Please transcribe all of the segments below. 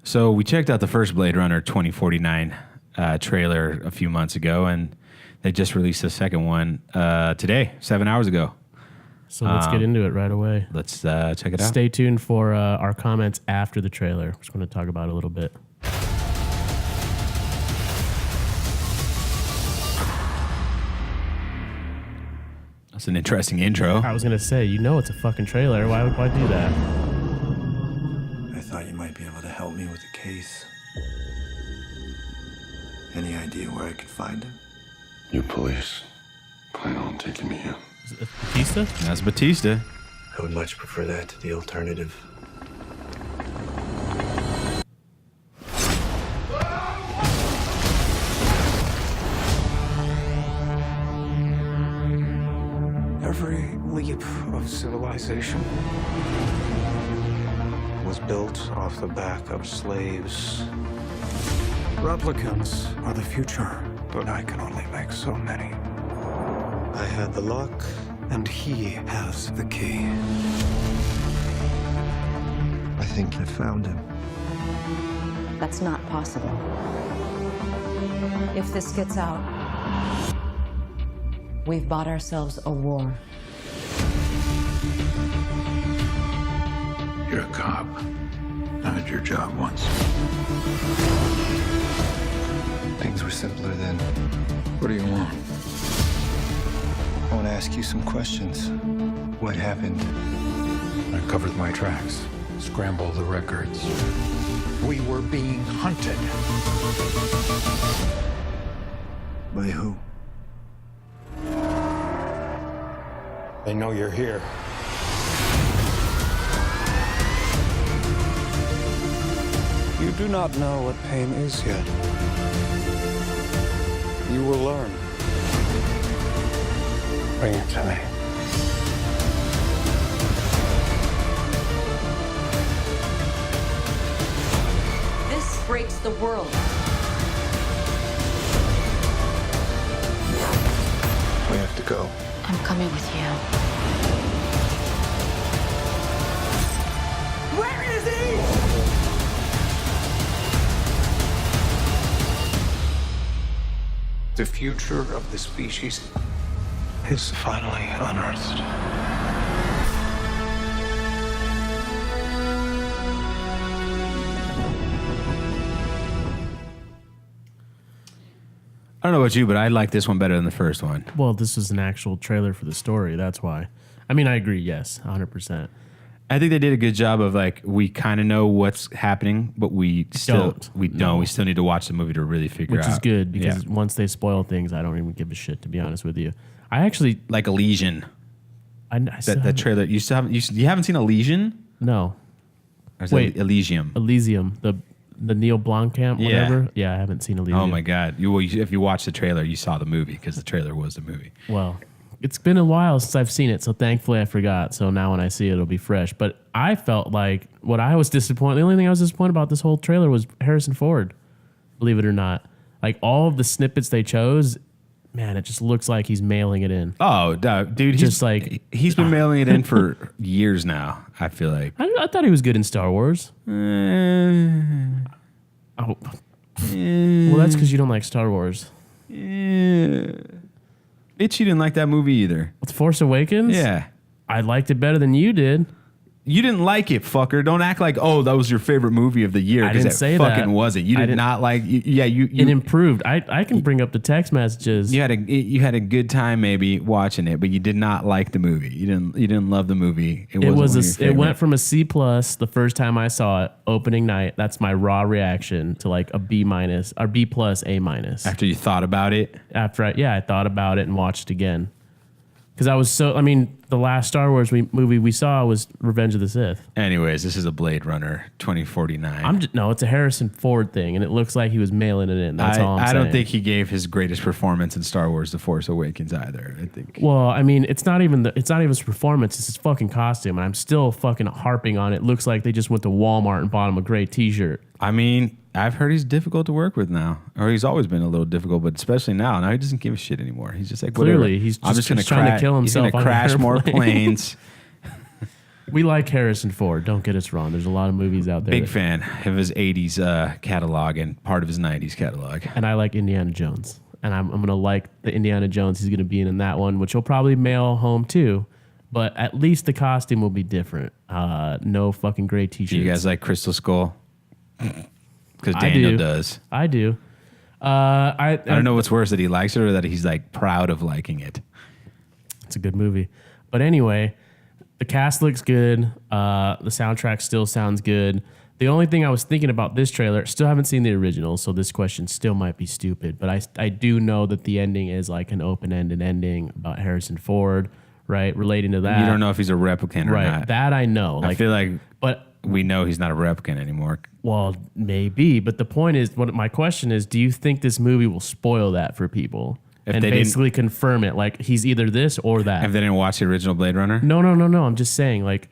So we checked out the first Blade Runner 2049 trailer a few months ago, and they just released the second one today, 7 hours ago. So let's get into it right away. Let's check it out. Stay tuned for our comments after the trailer. We're just going to talk about it a little bit. That's an interesting intro. I was going to say, it's a fucking trailer. Why do that? I thought you might be able to help me with the case. Any idea where I could find him? You police plan on taking me in. Is it Batista? That's Batista. I would much prefer that to the alternative. Every leap of civilization was built off the back of slaves. Replicants are the future, but I can only make so many. I had the luck, and he has the key. I think I found him. That's not possible. If this gets out, we've bought ourselves a war. You're a cop. I had your job once. Things were simpler then. What do you want? I want to ask you some questions. What happened? I covered my tracks, scrambled the records. We were being hunted. By who? They know you're here. You do not know what pain is yet. You will learn. Bring it to me. This breaks the world. We have to go. I'm coming with you. Where is he? The future of the species is finally unearthed. I don't know about you, but I like this one better than the first one. Well, this is an actual trailer for the story. That's why. I mean, I agree. Yes, 100%. I think they did a good job of we kind of know what's happening, but we still don't. We still need to watch the movie to really figure out. Which is good because once they spoil things, I don't even give a shit, to be honest with you. I actually like Elysian. That trailer. You still haven't. You haven't seen Elysian? No. Or is Wait, that Elysium. Elysium. The Neil Blomkamp, whatever. Yeah, I haven't seen Elysium. Oh my God! If you watched the trailer, you saw the movie because the trailer was the movie. Well, it's been a while since I've seen it, so thankfully I forgot. So now when I see it, it'll be fresh. But I felt like what I was disappointed. The only thing I was disappointed about this whole trailer was Harrison Ford. Believe it or not, like all of the snippets they chose, man, it just looks like he's mailing it in. Oh, dude, he's been mailing it in for years now. I feel like I thought he was good in Star Wars. Well, that's because you don't like Star Wars. Bitch, you didn't like that movie either. With Force Awakens? Yeah. I liked it better than you did. You didn't like it, fucker. Don't act like, oh, that was your favorite movie of the year. I didn't say that. Fucking was it. You did not like. It improved. I can bring up the text messages. You had a good time maybe watching it, but you did not like the movie. You didn't love the movie. It went from a C+ the first time I saw it opening night. That's my raw reaction to like a B- or B+, A-. After you thought about it. I thought about it and watched it again. Because I was the last Star Wars movie we saw was Revenge of the Sith. Anyways, this is a Blade Runner 2049. No, it's a Harrison Ford thing, and it looks like he was mailing it in. That's all I'm saying. I don't think he gave his greatest performance in Star Wars: The Force Awakens either. I think. Well, I mean, it's not even his performance; it's his fucking costume, and I'm still fucking harping on it. It looks like they just went to Walmart and bought him a gray T-shirt. I mean, I've heard he's difficult to work with now, or he's always been a little difficult, but especially now. Now he doesn't give a shit anymore. He's just like, whatever. Clearly, he's just trying to kill himself. He's going to crash more planes. We like Harrison Ford. Don't get us wrong. There's a lot of movies out there. Big fan of his 80s catalog and part of his 90s catalog. And I like Indiana Jones. And I'm going to like the Indiana Jones he's going to be in that one, which will probably mail home too. But at least the costume will be different. No fucking gray t-shirts. Do you guys like Crystal Skull? Because Daniel does. I do. I don't know what's worse, that he likes it or that he's like proud of liking it. It's a good movie. But anyway, the cast looks good. The soundtrack still sounds good. The only thing I was thinking about this trailer, still haven't seen the original, so this question still might be stupid, but I do know that the ending is like an open-ended ending about Harrison Ford, right? Relating to that. You don't know if he's a replicant or right. not. That I know. I feel like but we know he's not a replicant anymore. Well, maybe. But the point is, my question is, do you think this movie will spoil that for people? If and they basically confirm it, like he's either this or that. If they didn't watch the original Blade Runner? No. I'm just saying, like,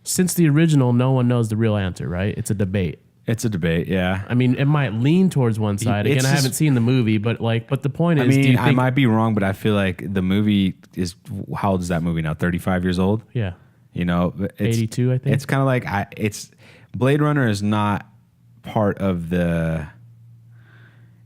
since the original, no one knows the real answer, right? It's a debate. It's a debate, yeah. I mean, it might lean towards one side. Again, I haven't seen the movie, but the point is, I mean, do you think, I might be wrong, but I feel like the movie is, how old is that movie now? 35 years old? Yeah. You know, it's 82, I think. It's kind of like Blade Runner is not part of the.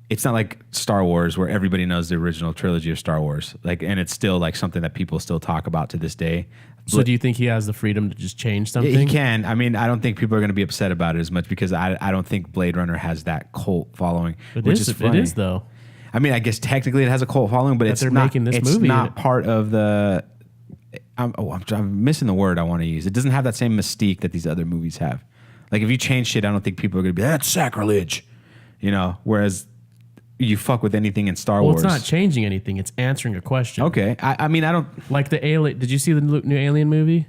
It's not like Star Wars where everybody knows the original trilogy of Star Wars, like, and it's still like something that people still talk about to this day. So, do you think he has the freedom to just change something? He can. I mean, I don't think people are going to be upset about it as much because I don't think Blade Runner has that cult following, which is funny. It is though. I mean, I guess technically it has a cult following, but it's not. Making this it's movie not part of the. I'm missing the word I want to use. It doesn't have that same mystique that these other movies have. Like, if you change shit, I don't think people are going to be, that's sacrilege, you know. Whereas you fuck with anything in Star Wars. Well, it's not changing anything. It's answering a question. Okay, I mean, I don't like the Alien. Did you see the new Alien movie?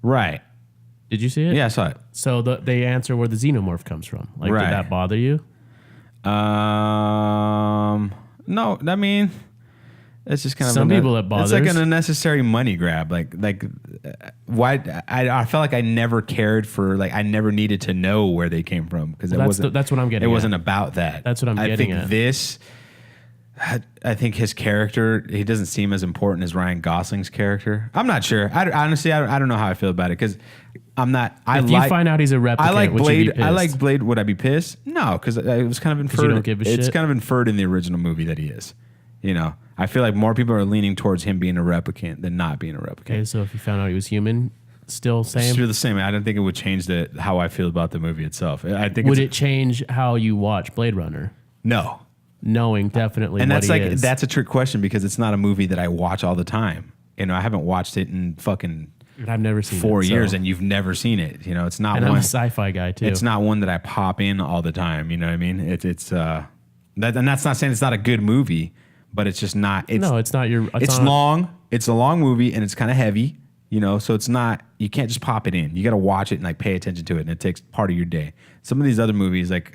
Right. Did you see it? Yeah, I saw it. So they answer where the xenomorph comes from. Like, right. Did that bother you? No. I mean, it's just kind of some people it bothers. It's like an unnecessary money grab. Like why? I felt like I never cared for, like, I never needed to know where they came from because that's what I'm getting. It wasn't about that. That's what I'm getting at. I think his character, he doesn't seem as important as Ryan Gosling's character. I'm not sure. Honestly, I don't know how I feel about it because I'm not. If you find out he's a replicant, I like would Blade. you be pissed? I like Blade. Would I be pissed? No, because it was kind of inferred. You don't give a shit? It's kind of inferred in the original movie that he is. You know, I feel like more people are leaning towards him being a replicant than not being a replicant. Okay, so if you found out he was human, still same. Still the same. I don't think it would change how I feel about the movie itself. I think would it change how you watch Blade Runner? No. Knowing definitely, and what he is. That's a trick question because it's not a movie that I watch all the time. You know, I haven't watched it in fucking. I've never seen 4 it, years, and you've never seen it. You know, it's not. And one, I'm a sci-fi guy too. It's not one that I pop in all the time. You know what I mean? And that's not saying it's not a good movie, but it's just not. It's not your. It's long. It's a long movie, and it's kind of heavy. You know, so it's not. You can't just pop it in. You got to watch it and like pay attention to it, and it takes part of your day. Some of these other movies, like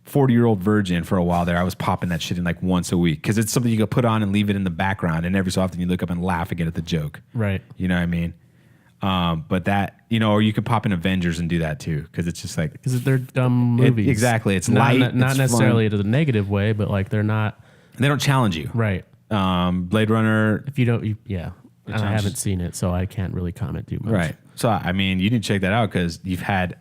40-year-old virgin for a while there, I was popping that shit in like once a week because it's something you could put on and leave it in the background, and every so often you look up and laugh again at the joke. Right. You know what I mean? But that, you know, or you could pop in Avengers and do that too because it's just like because they're dumb movies. Exactly. It's not, light. Not it's necessarily fun. in a negative way, but like they're not. They don't challenge you. Right. Blade Runner. If you don't, yeah. And I haven't seen it, so I can't really comment too much. Right. So I mean, you need to check that out because you've had.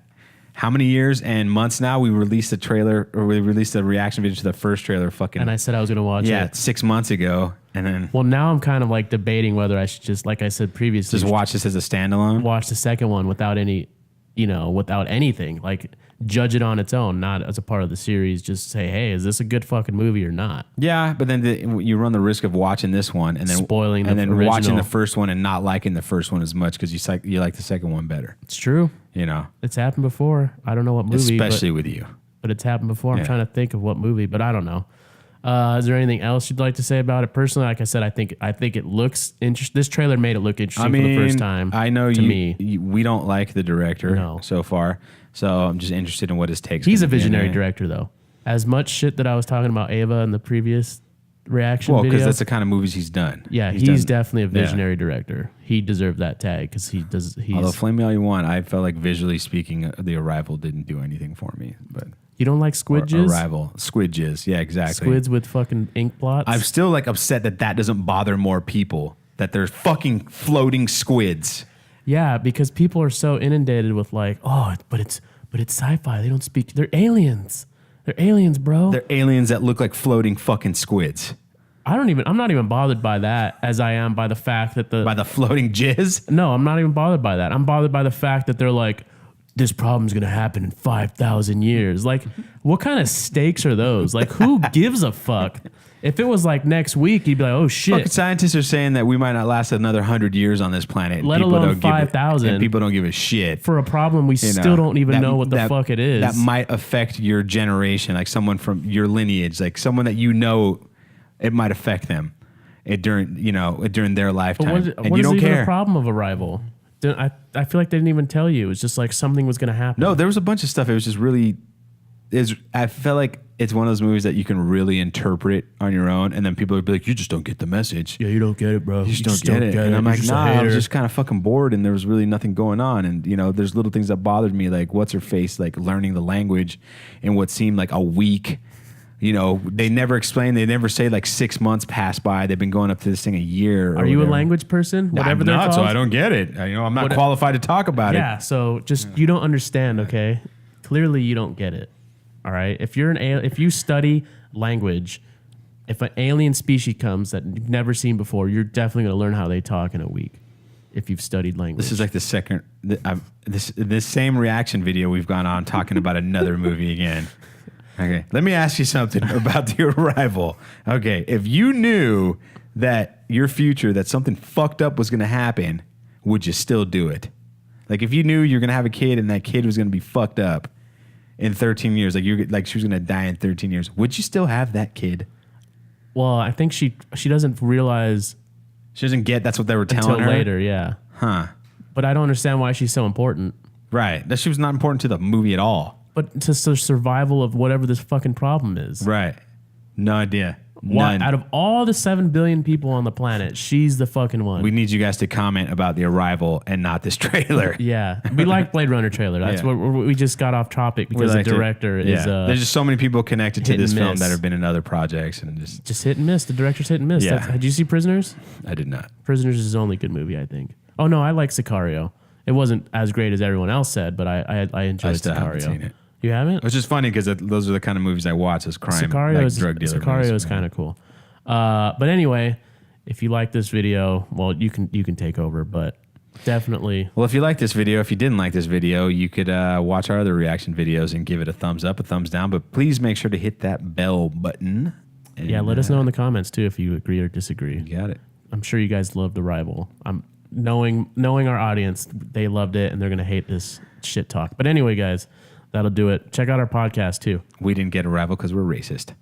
How many years and months now? We released a trailer, or we released a reaction video to the first trailer. Fucking, and I said I was going to watch it. Yeah, 6 months ago, and then. Well, now I'm kind of like debating whether I should just, like I said previously, just watch this as a standalone. Watch the second one without any, without anything. Like judge it on its own, not as a part of the series. Just say, hey, is this a good fucking movie or not? Yeah, but then you run the risk of watching this one and then spoiling and the then original. Watching the first one and not liking the first one as much because you like the second one better. It's true. You know, it's happened before. I don't know what movie, especially with you. But it's happened before. I'm trying to think of what movie, but I don't know. Is there anything else you'd like to say about it? Personally, like I said, I think it looks interesting. This trailer made it look interesting for the first time. I know we don't like the director so far, so I'm just interested in what his takes. He's a visionary director, though. As much shit that I was talking about Ava in the previous reaction video. because that's the kind of movies he's done. Yeah, he's definitely a visionary director. He deserved that tag because he does. Although flame me all you want, I felt like visually speaking, The Arrival didn't do anything for me. But you don't like squid jizz? Arrival, squid jizz, yeah, exactly. Squids with fucking ink blots. I'm still like upset that doesn't bother more people. That there's fucking floating squids. Yeah, because people are so inundated with like, oh, but it's sci-fi. They don't speak. They're aliens. They're aliens, bro. They're aliens that look like floating fucking squids. I'm not even bothered by that as I am by the fact that By the floating jizz? No, I'm not even bothered by that. I'm bothered by the fact that they're like, this problem's going to happen in 5,000 years. Like, what kind of stakes are those? Like, who gives a fuck? If it was like next week, you'd be like, oh shit. Fucking scientists are saying that we might not last another 100 years on this planet. And Let people alone don't give 5,000. And people don't give a shit. For a problem we still don't even know what the fuck it is. That might affect your generation, like someone from your lineage, like someone that you know, it might affect them during their lifetime. But and you don't even care. The problem of Arrival? I feel like they didn't even tell you. It was just like something was going to happen. No, there was a bunch of stuff. It was just really. I felt like it's one of those movies that you can really interpret on your own, and then people would be like, "You just don't get the message. Yeah, you don't get it, bro. You just don't get it." And I'm like, "Nah, I was just kind of fucking bored, and there was really nothing going on." And there's little things that bothered me, like what's her face, like learning the language in what seemed like a week. They never explain. They never say like 6 months passed by. They've been going up to this thing a year. Are you a language person? I'm not, so I don't get it. I'm not qualified to talk about it. Yeah, so you don't understand, okay? Clearly you don't get it. All right? If you study language, if an alien species comes that you've never seen before, you're definitely going to learn how they talk in a week if you've studied language. This is like the second this same reaction video we've gone on talking about another movie again. Okay, let me ask you something about The Arrival. Okay, if you knew that your future, that something fucked up was going to happen, would you still do it? Like if you knew you're going to have a kid and that kid was going to be fucked up in 13 years, like she was going to die in 13 years, would you still have that kid? Well, I think she doesn't realize. She doesn't get that's what they were telling her? Until later, yeah. Huh. But I don't understand why she's so important. Right. That she was not important to the movie at all. But to the survival of whatever this fucking problem is. Right. No idea. None. Out of all the 7 billion people on the planet, she's the fucking one. We need you guys to comment about The Arrival and not this trailer. Yeah. We like Blade Runner trailer. That's what we just got off topic because the director is... There's just so many people connected to this film miss. that have been in other projects. And just hit and miss. The director's hit and miss. Yeah. Did you see Prisoners? I did not. Prisoners is his only good movie, I think. Oh, no, I like Sicario. It wasn't as great as everyone else said, but I enjoyed I still Sicario. haven't seen it. You haven't? Which is funny because those are the kind of movies I watch as crime, Sicario like drug dealer Sicario movies. is kind of cool. But anyway, if you like this video, well, you can take over, but definitely. Well, if you like this video, if you didn't like this video, you could watch our other reaction videos and give it a thumbs up, a thumbs down. But please make sure to hit that bell button. And, let us know in the comments too if you agree or disagree. You got it. I'm sure you guys loved Arrival. I'm knowing our audience, they loved it and they're gonna hate this shit talk. But anyway, guys, that'll do it. Check out our podcast too. We didn't get Arrival because we're racist.